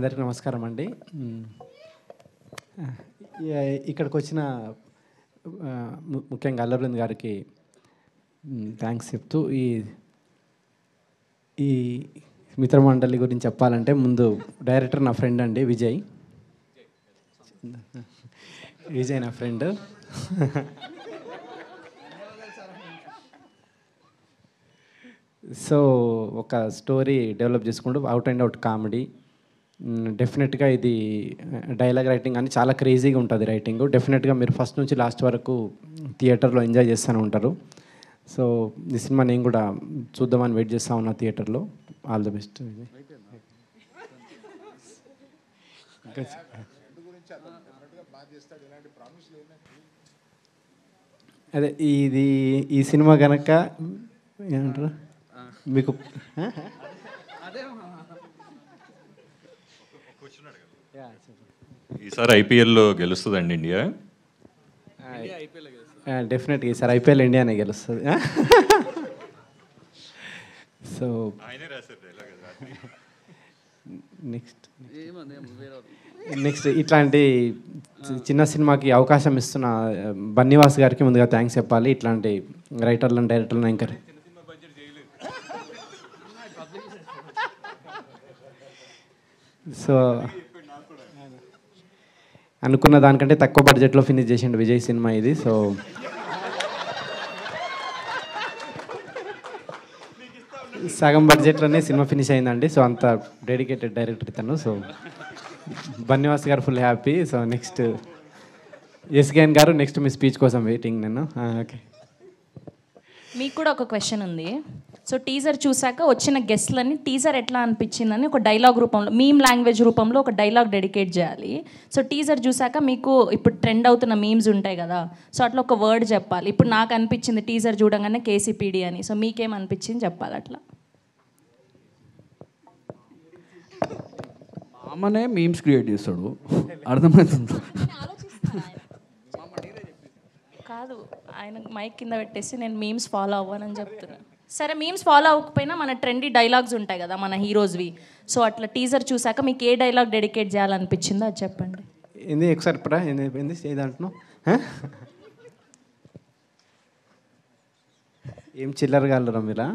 అందరికీ నమస్కారం అండి. ఇక్కడికి వచ్చిన ముఖ్యంగా అల్లర్వింద్ గారికి థ్యాంక్స్ చెప్తూ ఈ మిత్రమండలి గురించి చెప్పాలంటే ముందు డైరెక్టర్ నా ఫ్రెండ్ అండి విజయ్ నా ఫ్రెండ్. సో ఒక స్టోరీ డెవలప్ చేసుకుంటూ అవుట్ అండ్ అవుట్ కామెడీ. డెఫినెట్గా ఇది డైలాగ్ రైటింగ్ అని చాలా క్రేజీగా ఉంటుంది రైటింగ్. డెఫినెట్గా మీరు ఫస్ట్ నుంచి లాస్ట్ వరకు థియేటర్లో ఎంజాయ్ చేస్తూనే ఉంటారు. సో ఈ సినిమా నేను కూడా చూద్దామని వెయిట్ చేస్తూ ఉన్నా థియేటర్లో. All the best. అదే ఈ సినిమా కనుక ఏమంటారు మీకు ఈసారి ఐపీఎల్లో గెలుస్తుందండి ఇండియా? డెఫినెట్గా ఈసారి ఐపీఎల్ ఇండియానే గెలుస్తుంది. సో నెక్స్ట్ ఇట్లాంటి చిన్న సినిమాకి అవకాశం ఇస్తున్న బన్నీవాస్ గారికి ముందుగా థ్యాంక్స్ చెప్పాలి. ఇట్లాంటి రైటర్లను డైరెక్టర్లను ఎంకరేజ్. సో అనుకున్న దానికంటే తక్కువ బడ్జెట్లో ఫినిష్ చేసిండు విజయ్ సినిమా ఇది. సో సగం బడ్జెట్లోనే సినిమా ఫినిష్ అయిందండి. సో అంత డెడికేటెడ్ డైరెక్టర్ ఇతను. సో బన్నీవాస్ గారు full happy. So next SKN గారు నెక్స్ట్ మీ స్పీచ్ కోసం వెయిటింగ్ నేను. ఓకే, మీకు కూడా ఒక క్వశ్చన్ ఉంది. సో టీజర్ చూసాక వచ్చిన గెస్ట్లని టీజర్ ఎట్లా అనిపించిందని ఒక డైలాగ్ రూపంలో, మీమ్ లాంగ్వేజ్ రూపంలో ఒక డైలాగ్ డెడికేట్ చేయాలి. సో టీజర్ చూసాక మీకు ఇప్పుడు ట్రెండ్ అవుతున్న మీమ్స్ ఉంటాయి కదా, సో అట్లా ఒక వర్డ్ చెప్పాలి. ఇప్పుడు నాకు అనిపించింది టీజర్ చూడంగానే కేసీపీడీ అని. సో మీకేమనిపించింది చెప్పాలి అట్లా. మామనే మీమ్స్ క్రియేట్ చేస్తాడు, అర్థమవుతుంది. కాదు, ఆయన మైక్ కింద పెట్టేసి నేను మీమ్స్ ఫాలో అవ్వనని చెప్తున్నాను. సరే, మీమ్స్ ఫాలో అవ్వకపోయినా మన ట్రెండీ డైలాగ్స్ ఉంటాయి కదా మన హీరోస్వి. సో అట్లా టీజర్ చూసాక మీకు ఏ డైలాగ్ డెడికేట్ చేయాలనిపించిందో అది చెప్పండి. ఏంది ఒకసారి పరా ఏంది ఏదంటున్నావు? ఏం చిల్లరగా మీరా?